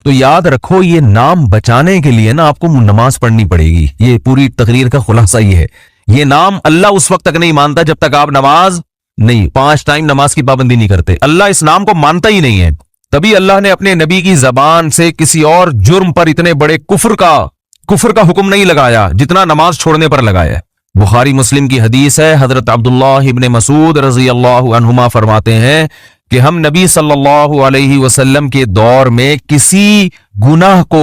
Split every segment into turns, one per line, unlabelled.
تو یاد رکھو یہ نام بچانے کے لیے نا آپ کو نماز پڑھنی پڑے گی. یہ پوری تقریر کا خلاصہ یہ ہے. یہ نام اللہ اس وقت تک نہیں مانتا جب تک آپ نماز نہیں 5 ٹائم نماز کی پابندی نہیں کرتے. اللہ اس نام کو مانتا ہی نہیں ہے. تبھی اللہ نے اپنے نبی کی زبان سے کسی اور جرم پر اتنے بڑے کفر کا حکم نہیں لگایا جتنا نماز چھوڑنے پر لگایا ہے. بخاری مسلم کی حدیث ہے. حضرت عبداللہ ابن مسعود رضی اللہ عنہما فرماتے ہیں کہ ہم نبی صلی اللہ علیہ وسلم کے دور میں کسی گناہ کو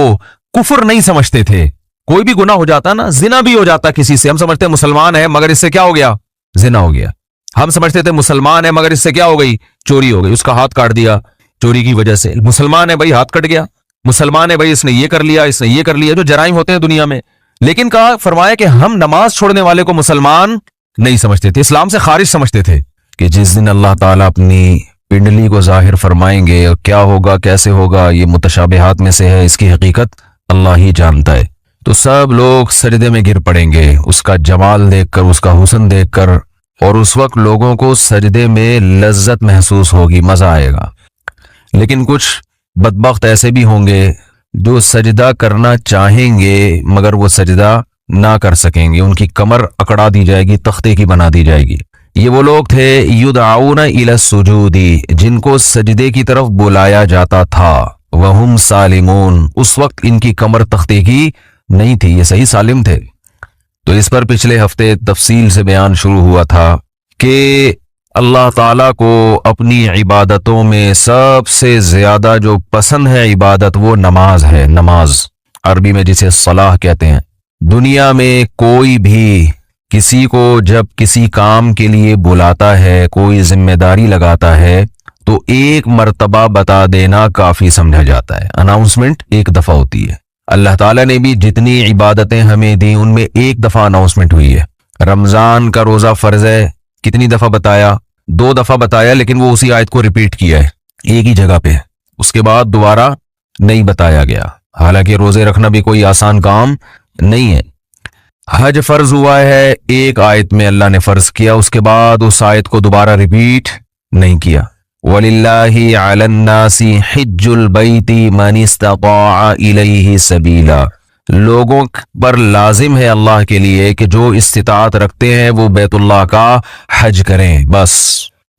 کفر نہیں سمجھتے تھے. کوئی بھی گناہ ہو جاتا نا, زنا بھی ہو جاتا کسی سے, ہم سمجھتے مسلمان ہے مگر اس سے کیا ہو گیا, زنا ہو گیا. ہم سمجھتے تھے مسلمان ہے مگر اس سے کیا ہو گئی, چوری ہو گئی, اس کا ہاتھ کاٹ دیا چوری کی وجہ سے. مسلمان ہے بھائی, ہاتھ کٹ گیا. مسلمان ہے بھائی, اس نے یہ کر لیا, اس نے یہ کر لیا, جو جرائم ہوتے ہیں دنیا میں. لیکن کہا, فرمایا کہ ہم نماز چھوڑنے والے کو مسلمان نہیں سمجھتے تھے, اسلام سے خارج سمجھتے تھے. کہ جس دن اللہ تعالیٰ اپنی پنڈلی کو ظاہر فرمائیں گے اور کیا ہوگا کیسے ہوگا یہ متشابہات میں سے ہے, اس کی حقیقت اللہ ہی جانتا ہے. تو سب لوگ سجدے میں گر پڑیں گے اس کا جمال دیکھ کر, اس کا حسن دیکھ کر, اور اس وقت لوگوں کو سجدے میں لذت محسوس ہوگی, مزہ آئے گا. لیکن کچھ بدبخت ایسے بھی ہوں گے جو سجدہ کرنا چاہیں گے مگر وہ سجدہ نہ کر سکیں گے, ان کی کمر اکڑا دی جائے گی, تختے کی بنا دی جائے گی. یہ وہ لوگ تھے یدعون الی السجود, جن کو سجدے کی طرف بلایا جاتا تھا. وہم سالمون, اس وقت ان کی کمر تختے کی نہیں تھی, یہ صحیح سالم تھے. تو اس پر پچھلے ہفتے تفصیل سے بیان شروع ہوا تھا کہ اللہ تعالیٰ کو اپنی عبادتوں میں سب سے زیادہ جو پسند ہے عبادت وہ نماز ہے. نماز عربی میں جسے صلاح کہتے ہیں. دنیا میں کوئی بھی کسی کو جب کسی کام کے لیے بلاتا ہے, کوئی ذمہ داری لگاتا ہے, تو ایک مرتبہ بتا دینا کافی سمجھا جاتا ہے. اناؤنسمنٹ ایک دفعہ ہوتی ہے. اللہ تعالیٰ نے بھی جتنی عبادتیں ہمیں دیں ان میں ایک دفعہ اناؤنسمنٹ ہوئی ہے. رمضان کا روزہ فرض ہے, کتنی دفعہ بتایا, 2 دفعہ بتایا, لیکن وہ اسی آیت کو ریپیٹ کیا ہے ایک ہی جگہ پہ. اس کے بعد دوبارہ نہیں بتایا گیا. حالانکہ روزے رکھنا بھی کوئی آسان کام نہیں ہے. حج فرض ہوا ہے, ایک آیت میں اللہ نے فرض کیا, اس کے بعد اس آیت کو دوبارہ ریپیٹ نہیں کیا. وَلِلَّهِ عَلَى النَّاسِ حِجُّ الْبَيْتِ مَنِ اسْتَطَاعَ إِلَيْهِ سَبِيلًا, لوگوں پر لازم ہے اللہ کے لیے کہ جو استطاعت رکھتے ہیں وہ بیت اللہ کا حج کریں. بس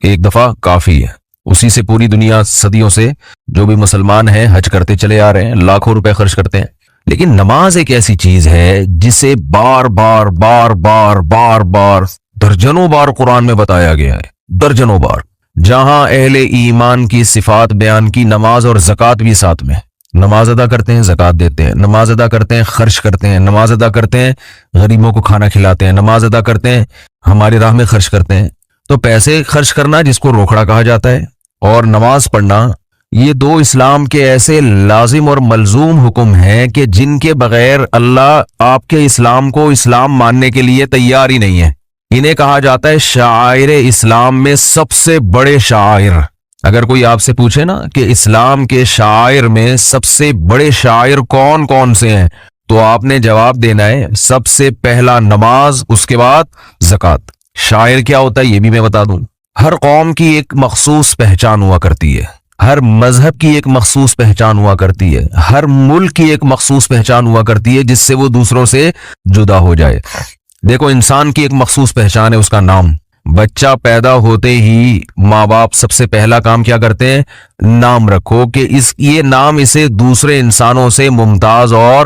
ایک دفعہ کافی ہے. اسی سے پوری دنیا صدیوں سے جو بھی مسلمان ہیں حج کرتے چلے آ رہے ہیں, لاکھوں روپے خرچ کرتے ہیں. لیکن نماز ایک ایسی چیز ہے جسے بار بار بار بار بار بار درجنوں بار قرآن میں بتایا گیا ہے, درجنوں بار. جہاں اہل ایمان کی صفات بیان کی, نماز اور زکوٰۃ بھی ساتھ میں. نماز ادا کرتے ہیں, زکوٰۃ دیتے ہیں, نماز ادا کرتے ہیں, خرچ کرتے ہیں, نماز ادا کرتے ہیں, غریبوں کو کھانا کھلاتے ہیں, نماز ادا کرتے ہیں, ہماری راہ میں خرچ کرتے ہیں. تو پیسے خرچ کرنا جس کو روکڑا کہا جاتا ہے, اور نماز پڑھنا, یہ 2 اسلام کے ایسے لازم اور ملزوم حکم ہیں کہ جن کے بغیر اللہ آپ کے اسلام کو اسلام ماننے کے لیے تیار ہی نہیں ہے. انہیں کہا جاتا ہے شعائر اسلام میں سب سے بڑے شعائر. اگر کوئی آپ سے پوچھے نا کہ اسلام کے شعائر میں سب سے بڑے شعائر کون کون سے ہیں, تو آپ نے جواب دینا ہے سب سے پہلا نماز, اس کے بعد زکوٰۃ. شاعر کیا ہوتا ہے یہ بھی میں بتا دوں. ہر قوم کی ایک مخصوص پہچان ہوا کرتی ہے, ہر مذہب کی ایک مخصوص پہچان ہوا کرتی ہے, ہر ملک کی ایک مخصوص پہچان ہوا کرتی ہے جس سے وہ دوسروں سے جدا ہو جائے. دیکھو انسان کی ایک مخصوص پہچان ہے, اس کا نام. بچہ پیدا ہوتے ہی ماں باپ سب سے پہلا کام کیا کرتے ہیں, نام رکھو, کہ یہ نام اسے دوسرے انسانوں سے ممتاز اور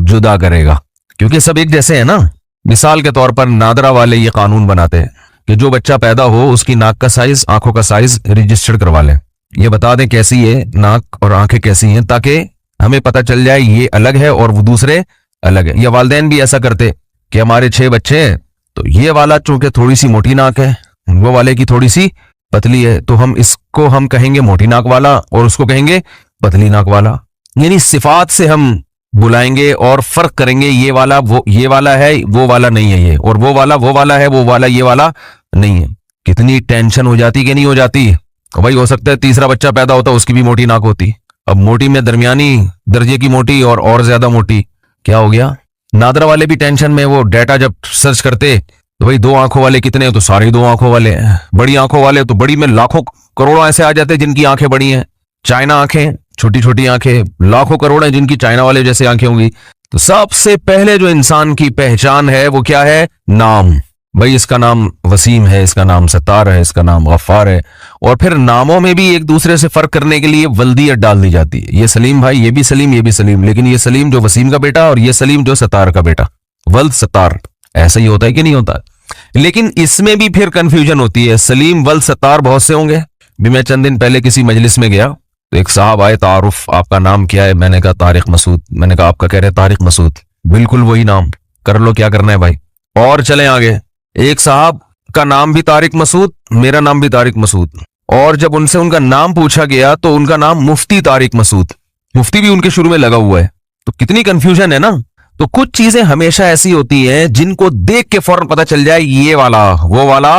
جدا کرے گا, کیونکہ سب ایک جیسے ہیں نا. مثال کے طور پر نادرا والے یہ قانون بناتے ہیں کہ جو بچہ پیدا ہو اس کی ناک کا سائز, آنکھوں کا سائز رجسٹرڈ کروا لیں. یہ بتا دیں کیسی ہے ناک اور آنکھیں کیسی ہیں, تاکہ ہمیں پتہ چل جائے یہ الگ ہے اور وہ دوسرے الگ ہے. یا والدین بھی ایسا کرتے کہ ہمارے 6 بچے ہیں, تو یہ والا چونکہ تھوڑی سی موٹی ناک ہے, وہ والے کی تھوڑی سی پتلی ہے, تو ہم کہیں گے موٹی ناک والا اور اس کو کہیں گے پتلی ناک والا. یعنی صفات سے ہم بلائیں گے اور فرق کریں گے, یہ والا یہ والا ہے, وہ والا نہیں ہے یہ, اور وہ والا ہے, وہ والا یہ والا نہیں ہے. کتنی ٹینشن ہو جاتی کہ نہیں ہو جاتی. بھائی ہو سکتا ہے تیسرا بچہ پیدا ہوتا اس کی بھی موٹی ناک ہوتی. اب موٹی میں درمیانی درجے کی موٹی اور زیادہ موٹی, کیا ہو گیا. نادرا والے بھی ٹینشن میں, وہ ڈیٹا جب سرچ کرتے تو بھائی 2 آنکھوں والے کتنے ہیں, تو سارے 2 آنکھوں والے ہیں. بڑی آنکھوں والے تو بڑی میں لاکھوں کروڑوں ایسے آ جاتے جن کی آنکھیں بڑی ہیں. چائنا آنکھیں, छोटी छोटी आंखें, लाखों करोड़ हैं जिनकी चाइना वाले जैसे आंखें होंगी। तो सबसे पहले जो इंसान की पहचान है वो क्या है? नाम। भाई इसका नाम वसीम है, इसका नाम सत्तार है, इसका नाम गफ्फार है। और फिर नामों में भी एक दूसरे से फर्क करने के लिए वल्दियत डाल दी जाती है। ये सलीम भाई, ये भी सलीम, ये भी सलीम, लेकिन ये सलीम जो वसीम का बेटा और ये सलीम जो सत्तार का बेटा, वल्द सत्तार। ऐसा ही होता है कि नहीं होता? लेकिन इसमें भी फिर कंफ्यूजन होती है। सलीम वल्द सत्तार बहुत से होंगे। भी मैं चंद दिन पहले किसी मजलिस में गया तो एक साहब आए, तारुफ आपका नाम क्या है? मैंने कहा तारिक मसूद। मैंने कहा आपका? कह रहे तारिक मसूद। बिल्कुल वही नाम, कर लो क्या करना है भाई। और चले आगे, एक साहब का नाम भी तारिक मसूद, मेरा नाम भी तारिक मसूद। और जब उनसे उनका नाम पूछा गया तो उनका नाम मुफ्ती तारिक मसूद, मुफ्ती भी उनके शुरू में लगा हुआ है। तो कितनी कंफ्यूजन है ना। तो कुछ चीजें हमेशा ऐसी होती हैं जिनको देख के फौरन पता चल जाए ये वाला वो वाला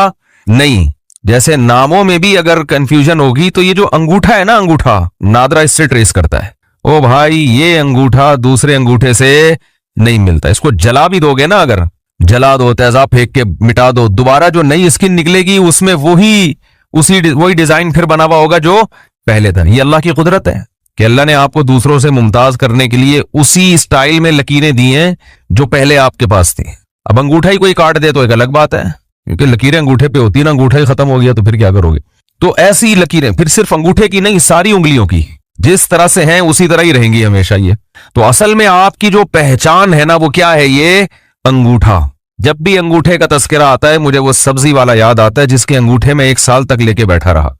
नहीं। जैसे नामों में भी अगर कंफ्यूजन होगी तो ये जो अंगूठा है ना, अंगूठा नादरा इससे ट्रेस करता है। ओ भाई ये अंगूठा दूसरे अंगूठे से नहीं मिलता। इसको जला भी दोगे ना, अगर जला दो, तेजाब फेंक के मिटा दो, दोबारा जो नई स्किन निकलेगी उसमें वही डिजाइन फिर बना हुआ होगा जो पहले था। ये अल्लाह की कुदरत है कि अल्लाह ने आपको दूसरों से मुमताज करने के लिए उसी स्टाइल में लकीरें दी हैं जो पहले आपके पास थी। अब अंगूठा ही कोई काट दे तो एक अलग बात है, क्योंकि लकीरें अंगूठे पे होती है ना, अंगूठा ही खत्म हो गया तो फिर क्या करोगे। तो ऐसी लकीरें फिर सिर्फ अंगूठे की नहीं, सारी उंगलियों की जिस तरह से हैं उसी तरह ही रहेंगी हमेशा ये। तो असल में आपकी जो पहचान है ना वो क्या है? ये अंगूठा। जब भी अंगूठे का तस्करा आता है मुझे वो सब्जी वाला याद आता है जिसके अंगूठे में 1 साल तक लेके बैठा रहा।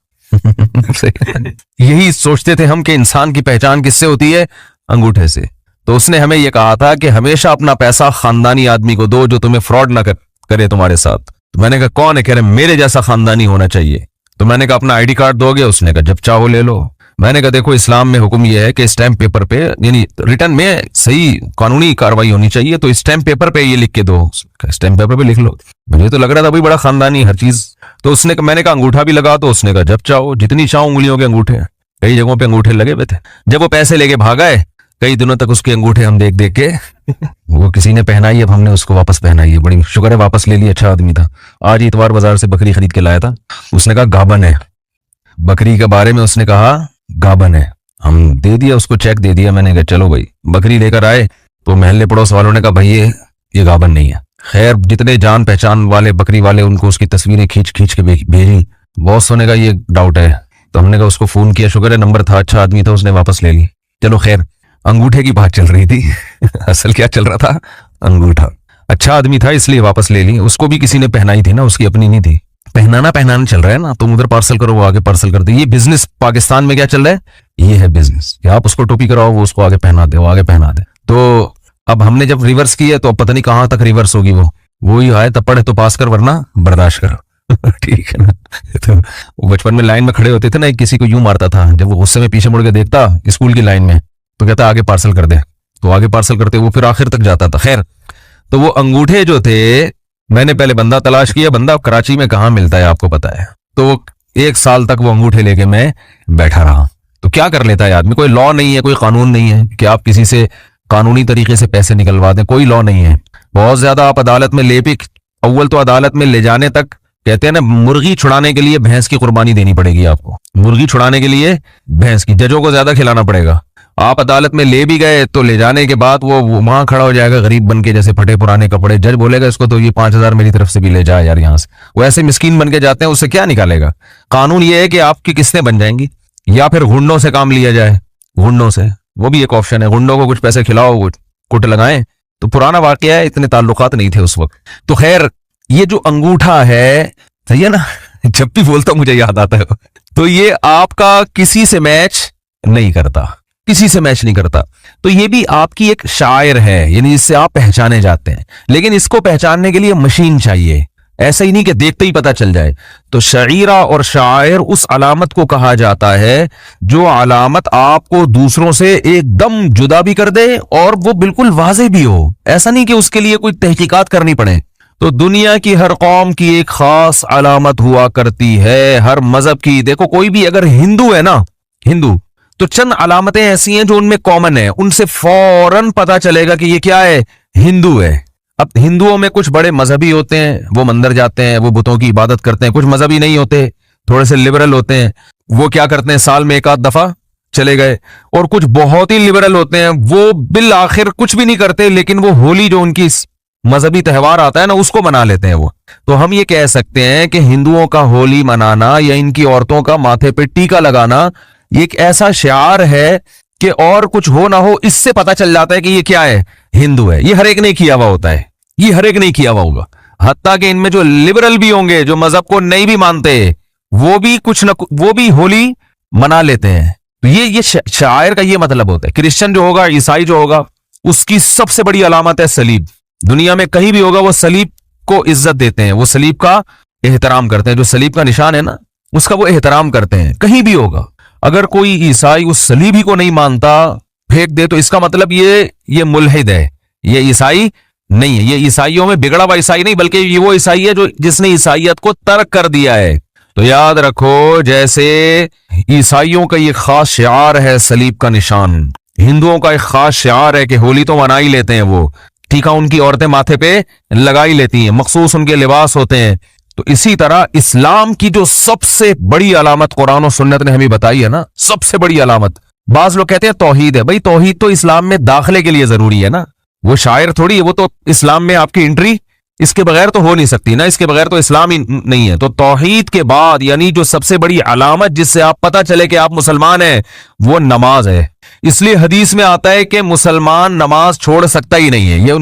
यही सोचते थे हम कि इंसान की पहचान किससे होती है? अंगूठे से। तो उसने हमें यह कहा था कि हमेशा अपना पैसा खानदानी आदमी को दो जो तुम्हें फ्रॉड ना करे तुम्हारे साथ। तो मैंने कहा कौन है? कह रहे मेरे जैसा खानदानी होना चाहिए। तो मैंने कहा अपना आईडी कार्ड दोगे? उसने कहा जब चाहो ले लो। मैंने कहा देखो इस्लाम में हुक्म यह है कि स्टैम्प पेपर पे, यानी रिटर्न में सही कानूनी कार्रवाई होनी चाहिए, तो स्टैम्प पेपर पे ये लिख के दो। स्टैम्प पेपर पे लिख लो। मुझे तो लग रहा था भाई बड़ा खानदानी हर चीज। तो उसने मैंने कहा अंगूठा भी लगा, तो उसने कहा जब चाहो, जितनी चाहो उंगलियों के अंगूठे। कई जगहों पे अंगूठे लगे हुए थे। जब वो पैसे लेके भागा है, कई दिनों तक उसके अंगूठे हम देख देख के वो किसी ने पहनाई, अब हमने उसको वापस पहनाई है। बड़ी शुक्र है वापस ले लिया, अच्छा आदमी था। आज इतवार बाजार से बकरी खरीद के लाया था। उसने कहा गाबन है, बकरी के बारे में उसने कहा गाबन है। हम दे दिया उसको, चेक दे दिया। मैंने कहा चलो भाई। बकरी लेकर आए तो महल्ले पड़ोस वालों ने कहा भाई ये गाबन नहीं है। खैर जितने जान पहचान वाले बकरी वाले उनको उसकी तस्वीरें खींच खींच के भेजी। बॉस होने का ये डाउट है। तो हमने कहा उसको फोन किया, शुक्र है नंबर था, अच्छा आदमी था, उसने वापस ले ली। चलो खैर, अंगूठे की बात चल रही थी। असल क्या चल रहा था? अंगूठा। अच्छा आदमी था इसलिए वापस ले ली। उसको भी किसी ने पहनाई थी ना, उसकी अपनी नहीं थी। पहनाना चल रहा है ना, तुम उधर पार्सल करो वो आगे पार्सल कर दे। ये बिजनेस पाकिस्तान में क्या चल रहा है? ये है बिजनेस कि आप उसको टोपी कराओ, वो उसको आगे पहना दे, वो आगे पहना दे। तो अब हमने जब रिवर्स किया तो अब पता नहीं कहां तक रिवर्स होगी। वो ही आए तब पढ़े तो पास कर, वरना बर्दाश्त करो। ठीक है ना। तो बचपन में लाइन में खड़े होते थे ना, एक किसी को यूं मारता था, जब वो गुस्से में पीछे मुड़ के देखता स्कूल की लाइन में तो कहता आगे पार्सल कर दे, तो आगे पार्सल करते वो फिर आखिर तक जाता था। खैर, तो वो अंगूठे जो थे, मैंने पहले बंदा तलाश किया। बंदा कराची में कहाँ मिलता है आपको पता है। तो 1 साल तक वो अंगूठे लेके मैं बैठा रहा। तो क्या कर लेता है आदमी? कोई लॉ नहीं है, कोई कानून नहीं है कि आप किसी से कानूनी तरीके से पैसे निकलवा दें, कोई लॉ नहीं है। बहुत ज्यादा आप अदालत में ले भी, अव्वल तो अदालत में ले जाने तक कहते हैं ना, मुर्गी छुड़ाने के लिए भैंस की कुर्बानी देनी पड़ेगी आपको। मुर्गी छुड़ाने के लिए भैंस की, जजों को ज्यादा खिलाना पड़ेगा। आप अदालत में ले भी गए तो ले जाने के बाद वो वहां खड़ा हो जाएगा गरीब बन के, जैसे फटे पुराने कपड़े। जज बोलेगा इसको तो ये 5,000 मेरी तरफ से भी ले जाए यार यहाँ से। वो ऐसे मिस्कीन बन के जाते हैं, उससे क्या निकालेगा। कानून ये है कि आपकी किस्तें बन जाएंगी, या फिर गुंडों से काम लिया जाए। गुंडों से, वो भी एक ऑप्शन है। गुंडों को कुछ पैसे खिलाओ, कुट लगाएं। तो पुराना वाकया है, इतने ताल्लुकात नहीं थे उस वक्त। तो खैर, ये जो अंगूठा है, सही है ना, जब भी बोलता हूं मुझे याद आता है। तो ये आपका किसी से मैच नहीं करता, किसी से मैच नहीं करता। तो ये भी आपकी एक शायर है, यानी जिससे आप पहचाने जाते हैं। लेकिन इसको पहचानने के लिए मशीन चाहिए, ऐसा ही नहीं कि देखते ही पता चल जाए। तो शईरा और शायर उस अलामत को कहा जाता है जो अलामत आपको दूसरों से एकदम जुदा भी कर दे और वो बिल्कुल वाज़ेह भी हो। ऐसा नहीं कि उसके लिए कोई तहकीकात करनी पड़े। तो दुनिया की हर कौम की एक खास अलामत हुआ करती है, हर मजहब की। देखो कोई भी अगर हिंदू है ना, हिंदू, तो चंद अलामतें ऐसी हैं जो उनमें कॉमन है, उनसे फौरन पता चलेगा कि ये क्या है, हिंदू है। अब हिंदुओं में कुछ बड़े मजहबी होते हैं, वो मंदिर जाते हैं, वो बुतों की इबादत करते हैं। कुछ मजहबी नहीं होते, थोड़े से लिबरल होते हैं, वो क्या करते हैं, साल में 1 आध दफा चले गए, और कुछ बहुत ही लिबरल होते हैं, वो बिल कुछ भी नहीं करते, लेकिन वो होली जो उनकी मजहबी त्यौहार आता है ना, उसको मना लेते हैं वो। तो हम ये कह सकते हैं कि हिंदुओं का होली मनाना या इनकी औरतों का माथे पे टीका लगाना ये एक ऐसा शिआर है कि और कुछ हो ना हो इससे पता चल जाता है कि ये क्या है, हिंदू है। ये हर एक ने किया हुआ होता है, ये हर एक ने किया हुआ होगा। हत्ता कि इनमें जो लिबरल भी होंगे, जो मजहब को नहीं भी मानते, वो भी कुछ न वो भी होली मना लेते हैं। तो ये शायर का ये मतलब होता है। क्रिश्चियन जो होगा, ईसाई जो होगा, उसकी सबसे बड़ी अलामत है सलीब। दुनिया में कहीं भी होगा वो सलीब को इज्जत देते हैं, वो सलीब का एहतराम करते हैं। जो सलीब का निशान है ना, उसका वो एहतराम करते हैं, कहीं भी होगा। अगर कोई ईसाई उस सलीब ही को नहीं मानता, फेंक दे, तो इसका मतलब ये मुल्हिद है, ये ईसाई नहीं है। ये ईसाइयों में बिगड़ा हुआ ईसाई नहीं, बल्कि ये वो ईसाई है जो जिसने ईसाइयत को तर्क कर दिया है। तो याद रखो, जैसे ईसाइयों का ये खास शिआर है सलीब का निशान, हिंदुओं का एक खास शिआर है कि होली तो मना ही लेते हैं वो, टीका उनकी औरतें माथे पे लगा ही लेती हैं, मखसूस उनके लिबास होते हैं। तो इसी तरह इस्लाम की जो सबसे बड़ी अलामत कुरान और सुन्नत ने हमें बताई है ना, सबसे बड़ी अलामत, बाज लोग कहते हैं तौहीद है। भाई तौहीद तो इस्लाम में दाखिले के लिए जरूरी है ना, वो शायर थोड़ी है, वो तो इस्लाम में आपकी एंट्री इसके बगैर तो हो नहीं सकती ना, इसके बगैर तो इस्लाम ही नहीं है। तो तौहीद के बाद यानी जो सबसे बड़ी अलामत जिससे आप पता चले कि आप मुसलमान हैं, वो नमाज है। इसलिए हदीस में आता है कि मुसलमान नमाज छोड़ सकता ही नहीं है। ये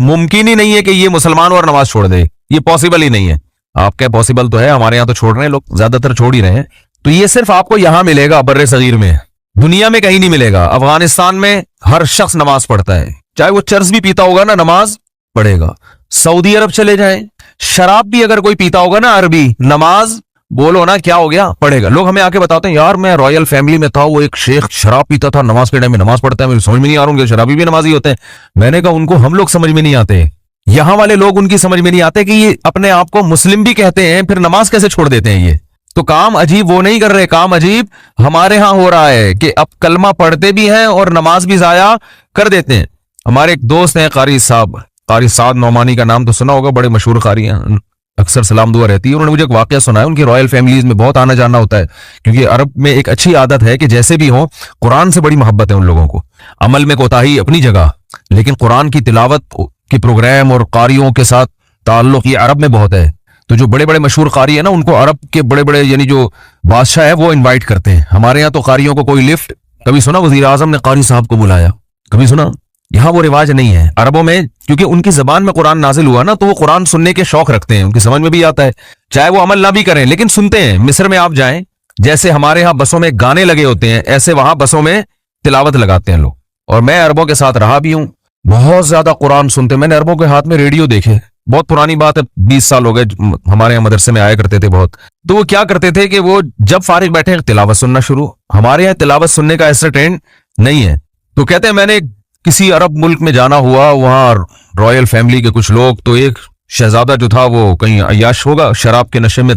मुमकिन ही नहीं है कि ये मुसलमान और नमाज छोड़ दे, ये पॉसिबल ही नहीं है। आपके पॉसिबल तो है, हमारे यहाँ तो छोड़ रहे हैं लोग, ज्यादातर छोड़ ही रहे हैं। तो ये सिर्फ आपको यहां मिलेगा, बर्रे सगीर में, दुनिया में कहीं नहीं मिलेगा। अफगानिस्तान में हर शख्स नमाज पढ़ता है, चाहे वो चर्स भी पीता होगा ना, नमाज पढ़ेगा। सऊदी अरब चले जाएं, शराब भी अगर कोई पीता होगा ना अरबी, नमाज बोलो ना क्या हो गया, पढ़ेगा। लोग हमें आके बताते हैं, यार मैं रॉयल फैमिली में था, वो एक शेख शराब पीता था, नमाज के टाइम में नमाज पढ़ता है, मुझे समझ में नहीं आ रहा हूँ, शराबी भी नमाजी होते हैं। मैंने कहा उनको हम लोग समझ में नहीं आते, यहां वाले लोग उनकी समझ में नहीं आते कि ये अपने आप को मुस्लिम भी कहते हैं, फिर नमाज कैसे छोड़ देते हैं। ये तो काम अजीब वो नहीं कर रहे, काम अजीब हमारे यहां हो रहा है कि अब कलमा पढ़ते भी हैं और नमाज भी जाया कर देते हैं। हमारे एक दोस्त हैं कारी साहब, कारी साद नौमानी का नाम तो सुना होगा, बड़े मशहूर कारी हैं, अक्सर सलाम दुआ रहती है। उन्होंने मुझे एक वाकया सुनाया, उनकी रॉयल फैमिलीज में बहुत आना जाना होता है, क्योंकि अरब में एक अच्छी आदत है कि जैसे भी हो, कुरान से बड़ी मोहब्बत है उन लोगों को। अमल में कोताही अपनी जगह, लेकिन कुरान की तिलावत के प्रोग्राम और कारियों के साथ ताल्लुक ये अरब में बहुत है। तो जो बड़े बड़े मशहूर कारी है ना, उनको अरब के बड़े बड़े यानी जो बादशाह है वो इन्वाइट करते हैं। हमारे यहाँ तो कारियों को कोई लिफ्ट, कभी सुना वजीर आजम ने कारी साहब को बुलाया, कभी सुना? यहाँ वो रिवाज नहीं है अरबों में, क्योंकि उनकी जबान में कुरान नाजिल हुआ ना, तो वो कुरान सुनने के शौक रखते हैं, उनकी समझ में भी आता है, चाहे वो अमल ना भी करें लेकिन सुनते हैं। मिस्र में आप जाएं, जैसे हमारे यहाँ बसों में गाने लगे होते हैं, ऐसे वहां बसों में तिलावत लगाते हैं लोग। और मैं अरबों के साथ रहा भी हूँ, बहुत ज्यादा कुरान सुनते हैं। मैंने अरबों के हाथ में रेडियो देखे, बहुत पुरानी बात है, 20 साल हो गए, हमारे यहाँ मदरसे में आया करते थे बहुत। तो वो क्या करते थे कि वो जब फारिग बैठे तिलावत सुनना शुरू। हमारे यहाँ तिलावत सुनने का ऐसा ट्रेंड नहीं है। तो कहते हैं मैंने किसी अरब मुल्क में जाना हुआ, वहां रॉयल फैमिली के कुछ लोग, तो एक शहजादा जो था वो कहीं अय्याश होगा, शराब के नशे में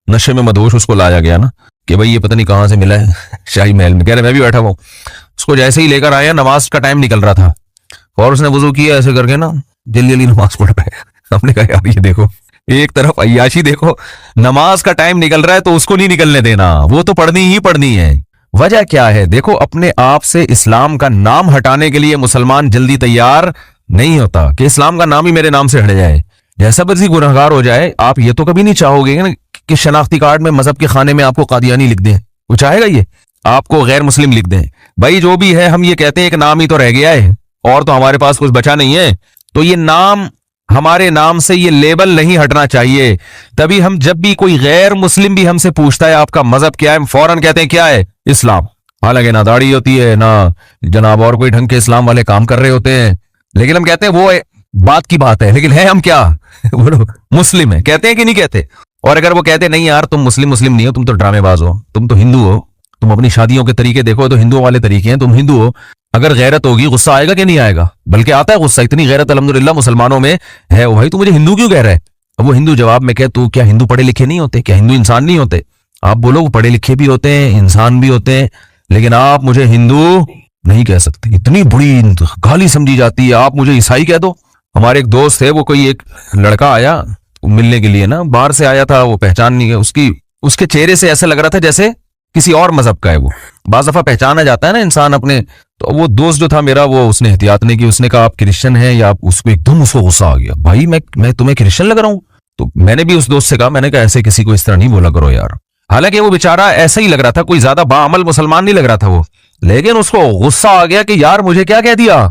नशे में मदहोश, उसको लाया गया ना कि भाई ये पता नहीं कहाँ से मिला है शाही महल में। कह रहे मैं भी बैठा हुआ, उसको जैसे ही लेकर आया, नमाज का टाइम निकल रहा था और उसने वजू किया ऐसे करके ना, जल्दी जल्दी नमाज पढ़ रहा है। हमने कहा यार ये देखो, एक तरफ अय्याशी देखो, नमाज का टाइम निकल रहा है तो उसको नहीं निकलने देना, वो तो पढ़नी ही पढ़नी है। वजह क्या है? देखो, अपने आप से इस्लाम का नाम हटाने के लिए मुसलमान जल्दी तैयार नहीं होता कि इस्लाम का नाम ही मेरे नाम से हट जाए, जैसा बर्जी गुनहगार हो जाए। आप ये तो कभी नहीं चाहोगे ना कि शनाख्ती कार्ड में मजहब के खाने में आपको कादियानी लिख दें, वो चाहेगा ये आपको गैर मुस्लिम लिख दें? भाई जो भी है, हम ये कहते हैं एक नाम ही तो रह गया है और तो हमारे पास कुछ बचा नहीं है, तो ये नाम, हमारे नाम से ये लेबल नहीं हटना चाहिए। तभी हम जब भी कोई गैर मुस्लिम भी हमसे पूछता है आपका मजहब क्या है, हम फौरन कहते हैं क्या है, इस्लाम। हालांकि ना दाढ़ी होती है ना जनाब और कोई ढंग के इस्लाम वाले काम कर रहे होते हैं, लेकिन हम कहते हैं वो बात की बात है, लेकिन है हम क्या बोलो मुस्लिम है, कहते हैं कि नहीं कहते? और अगर वो कहते नहीं यार तुम मुस्लिम नहीं हो, तुम तो ड्रामेबाज हो, तुम तो हिंदू हो, तुम अपनी शादियों के तरीके देखो तो हिंदुओं वाले तरीके हैं, तुम हिंदू हो, अगर गैरत होगी गुस्सा आएगा कि नहीं आएगा? बल्कि आता है गुस्सा, इतनी गैरत अल्हम्दुलिल्लाह मुसलमानों में है। वो भाई तू मुझे हिंदू क्यों कह रहा है? अब वो हिंदू जवाब में कहे तू क्या हिंदू पढ़े लिखे नहीं होते? क्या हिंदू इंसान नहीं होते? आप बोलो वो पढ़े लिखे भी होते हैं, इंसान भी होते हैं, लेकिन आप मुझे हिंदू नहीं कह सकते, इतनी बड़ी गाली समझी जाती है। आप मुझे ईसाई कह दो। हमारे एक दोस्त है, वो कोई एक लड़का आया मिलने के लिए ना, बाहर से आया था, वो पहचान नहीं है उसकी, उसके चेहरे से ऐसा लग रहा था जैसे کسی اور مذہب کا ہے وہ. بعض دفعہ پہچانا جاتا ہے نا انسان اپنے. تو وہ دوست جو تھا میرا وہ اس نے احتیاط نہیں کی, اس نے کہا آپ کرسچن ہیں یا آپ, اس کو ایک دم اس کو غصہ آ گیا, بھائی میں تمہیں کرسچن لگ رہا ہوں. تو میں نے بھی اس دوست سے کہا, میں نے کہا ایسے کسی کو اس طرح نہیں بولا کرو یار. حالانکہ وہ بیچارہ ایسا ہی لگ رہا تھا, کوئی زیادہ باعمل مسلمان نہیں لگ رہا تھا وہ, لیکن اس کو غصہ آ گیا کہ یار مجھے کیا کہہ دیا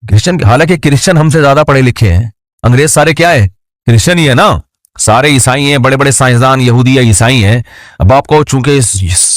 کرسچن. حالانکہ کرسچن ہم سے زیادہ پڑھے لکھے ہیں, انگریز سارے کیا ہے, کرسچن ہی ہے نا, سارے عیسائی ہیں, بڑے بڑے سائنسدان یہودی یا عیسائی ہیں. اب آپ کو چونکہ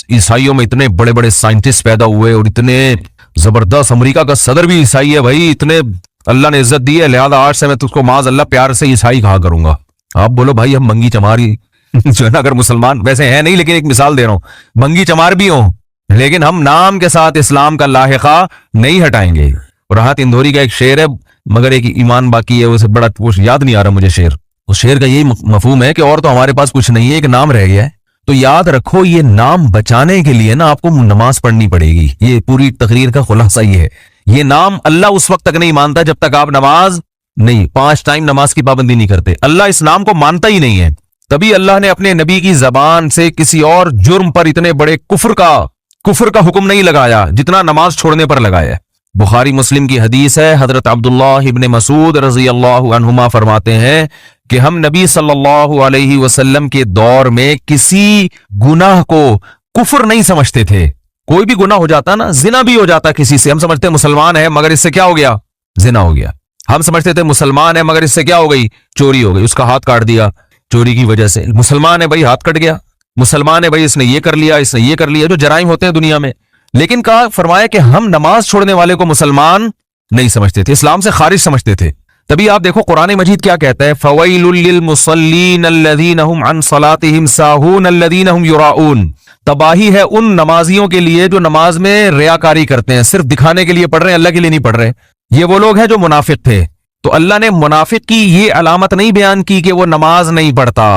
عیسائیوں میں اتنے بڑے بڑے سائنٹسٹ پیدا ہوئے اور اتنے زبردست, امریکہ کا صدر بھی عیسائی ہے بھائی, اتنے اللہ نے عزت دی ہے, لہذا آج سے میں تجھ کو معاذ اللہ پیار سے عیسائی کہا کروں گا. آپ بولو بھائی ہم منگی چماری جو ہے نا, اگر مسلمان ویسے ہیں نہیں لیکن ایک مثال دے رہا ہوں, منگی چمار بھی ہوں لیکن ہم نام کے ساتھ اسلام کا لاحقہ نہیں ہٹائیں گے. اور راحت اندوری کا ایک شعر ہے مگر ایک ایمان باقی ہے, اسے بڑا یاد نہیں آ رہا مجھے شعر. اس شعر کا یہی مفہوم ہے کہ اور تو ہمارے پاس کچھ نہیں ہے, ایک نام رہ گیا ہے. تو یاد رکھو یہ نام بچانے کے لیے نا آپ کو نماز پڑھنی پڑے گی. یہ پوری تقریر کا خلاصہ یہ ہے. یہ نام اللہ اس وقت تک نہیں مانتا جب تک آپ نماز نہیں, 5 ٹائم نماز کی پابندی نہیں کرتے. اللہ اس نام کو مانتا ہی نہیں ہے, تبھی اللہ نے اپنے نبی کی زبان سے کسی اور جرم پر اتنے بڑے کفر کا حکم نہیں لگایا جتنا نماز چھوڑنے پر لگایا ہے. بخاری مسلم کی حدیث ہے, حضرت عبداللہ ابن مسعود رضی اللہ عنہما فرماتے ہیں کہ ہم نبی صلی اللہ علیہ وسلم کے دور میں کسی گناہ کو کفر نہیں سمجھتے تھے. کوئی بھی گناہ ہو جاتا نا, زنا بھی ہو جاتا کسی سے, ہم سمجھتے مسلمان ہے مگر اس سے کیا ہو گیا, زنا ہو گیا. ہم سمجھتے تھے مسلمان ہے مگر اس سے کیا ہو گئی, چوری ہو گئی, اس کا ہاتھ کاٹ دیا چوری کی وجہ سے. مسلمان ہے بھائی, ہاتھ کٹ گیا. مسلمان ہے بھائی, اس نے یہ کر لیا, اس نے یہ کر لیا, جو جرائم ہوتے ہیں دنیا میں. لیکن کہا فرمایا کہ ہم نماز چھوڑنے والے کو مسلمان نہیں سمجھتے تھے, اسلام سے خارج سمجھتے تھے. تبھی آپ دیکھو قرآن مجید کیا کہتا ہے, فَوَيْلٌ لِّلْمُصَلِّينَ الَّذِينَ هُمْ عَنْ صَلَاتِهِمْ سَاهُونَ الَّذِينَ هُمْ يُرَاءُونَ. تباہی ہے ان نمازیوں کے لیے جو نماز میں ریاکاری کرتے ہیں, صرف دکھانے کے لیے پڑھ رہے ہیں, اللہ کے لیے نہیں پڑھ رہے. یہ وہ لوگ ہیں جو منافق تھے. تو اللہ نے منافق کی یہ علامت نہیں بیان کی کہ وہ نماز نہیں پڑھتا.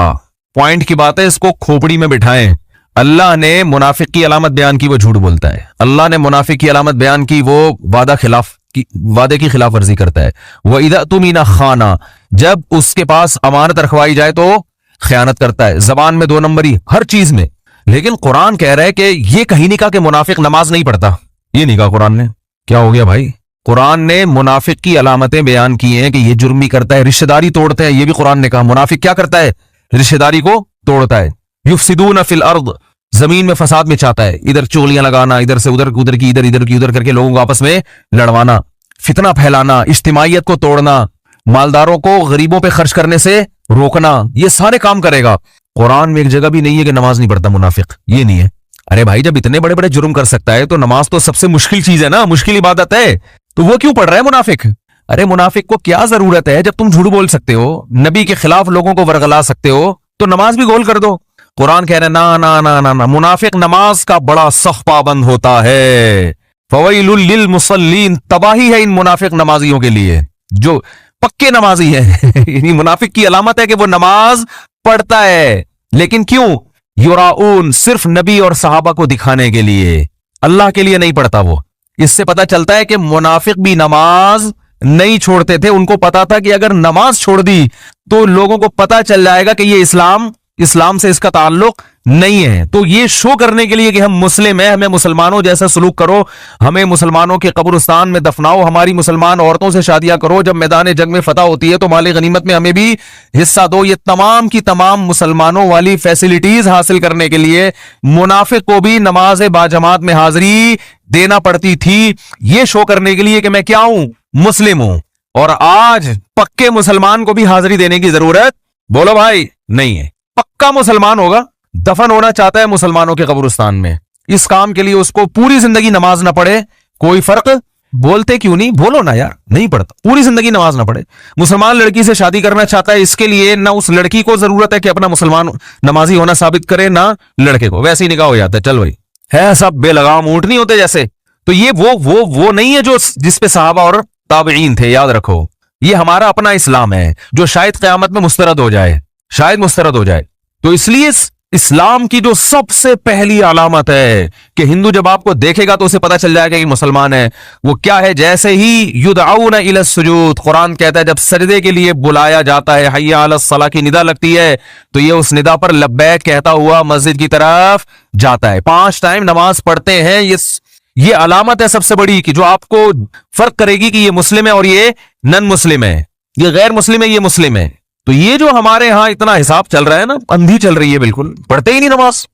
پوائنٹ کی بات ہے, اس کو کھوپڑی میں بٹھائیں. اللہ نے منافق کی علامت بیان کی وہ جھوٹ بولتا ہے. اللہ نے منافق کی علامت بیان کی وہ وعدے کی خلاف ورزی کرتا ہے. وَإِذَا اؤْتُمِنَ خَانَ, جب اس کے پاس امانت رکھوائی جائے تو خیانت کرتا ہے. زبان میں 2 نمبری ہر چیز میں. لیکن قرآن کہہ رہا ہے کہ یہ کہیں نہیں کہا کہ منافق نماز نہیں پڑھتا, یہ نہیں کہا قرآن نے. کیا ہو گیا بھائی, قرآن نے منافق کی علامتیں بیان کی ہیں کہ یہ جرم بھی کرتا ہے, رشتہ داری توڑتے ہیں, یہ بھی قرآن نے کہا. منافق کیا کرتا ہے, رشتہ داری کو توڑتا ہے. یفسدون فی الارض, زمین میں فساد میں چاہتا ہے, ادھر چغلیاں لگانا, ادھر سے ادھر کی ادھر کر کے لوگوں کو آپس میں لڑوانا, فتنہ پھیلانا, اجتماعیت کو توڑنا, مالداروں کو غریبوں پہ خرچ کرنے سے روکنا, یہ سارے کام کرے گا. قرآن میں ایک جگہ بھی نہیں ہے کہ نماز نہیں پڑھتا منافق, یہ نہیں ہے. ارے بھائی جب اتنے بڑے بڑے جرم کر سکتا ہے تو نماز تو سب سے مشکل چیز ہے نا, مشکل عبادت ہے, تو وہ کیوں پڑھ رہا ہے منافق. ارے منافق کو کیا ضرورت ہے, جب تم جھوٹ بول سکتے ہو, نبی کے خلاف لوگوں کو ورغلا سکتے ہو, تو نماز بھی گول کر دو. قرآن کہہ رہے نا نا نا نا نا, منافق نماز کا بڑا سخت پابند ہوتا ہے. فویل للمصلین, تباہی ہے ان منافق نمازیوں کے لیے جو پکے نمازی ہیں. یعنی منافق کی علامت ہے کہ وہ نماز پڑھتا ہے, لیکن کیوں, یراؤن, صرف نبی اور صحابہ کو دکھانے کے لیے, اللہ کے لیے نہیں پڑھتا وہ. اس سے پتا چلتا ہے کہ منافق بھی نماز نہیں چھوڑتے تھے. ان کو پتا تھا کہ اگر نماز چھوڑ دی تو لوگوں کو پتا چل جائے گا کہ یہ اسلام سے اس کا تعلق نہیں ہے. تو یہ شو کرنے کے لیے کہ ہم مسلم ہیں, ہمیں مسلمانوں جیسا سلوک کرو, ہمیں مسلمانوں کے قبرستان میں دفناؤ, ہماری مسلمان عورتوں سے شادیاں کرو, جب میدان جنگ میں فتح ہوتی ہے تو مال غنیمت میں ہمیں بھی حصہ دو. یہ تمام کی تمام مسلمانوں والی فیسلٹیز حاصل کرنے کے لیے منافق کو بھی نماز باجماعت میں حاضری دینا پڑتی تھی, یہ شو کرنے کے لیے کہ میں کیا ہوں, مسلم ہوں. اور آج پکے مسلمان کو بھی حاضری دینے کی ضرورت, بولو بھائی, نہیں ہے. پکا مسلمان ہوگا, دفن ہونا چاہتا ہے مسلمانوں کے قبرستان میں, اس کام کے لیے اس کو پوری زندگی نماز نہ پڑھے کوئی فرق, بولتے کیوں نہیں, بولو نا یار, نہیں پڑھتا, پوری زندگی نماز نہ پڑھے. مسلمان لڑکی سے شادی کرنا چاہتا ہے, اس کے لیے نہ اس لڑکی کو ضرورت ہے کہ اپنا مسلمان نمازی ہونا ثابت کرے, نہ لڑکے کو, ویسے ہی نکاح ہو جاتا ہے, چل بھائی ہے سب بے لگام اونٹ نہیں ہوتے جیسے. تو یہ وہ نہیں ہے جو جس پہ صحابہ اور تابعین تھے. یاد رکھو یہ ہمارا اپنا اسلام ہے جو شاید قیامت میں مسترد ہو جائے, شاید مسترد ہو جائے. تو اس لیے اسلام کی جو سب سے پہلی علامت ہے کہ ہندو جب آپ کو دیکھے گا تو اسے پتا چل جائے گا کہ مسلمان ہے، وہ کیا ہے؟ جیسے ہی یدعون الی السجود، قرآن کہتا ہے جب سجدے کے لیے بلایا جاتا ہے، حی علی الصلاۃ کی ندا لگتی ہے تو یہ اس ندا پر لبیک کہتا ہوا مسجد کی طرف جاتا ہے، 5 ٹائم نماز پڑھتے ہیں۔ یہ علامت ہے سب سے بڑی کہ جو آپ کو فرق کرے گی کہ یہ مسلم ہے اور یہ نن مسلم ہے، یہ غیر مسلم ہے، یہ مسلم ہے۔ تو یہ جو ہمارے ہاں اتنا حساب چل رہا ہے نا، اندھی چل رہی ہے، بالکل پڑھتے ہی نہیں نماز۔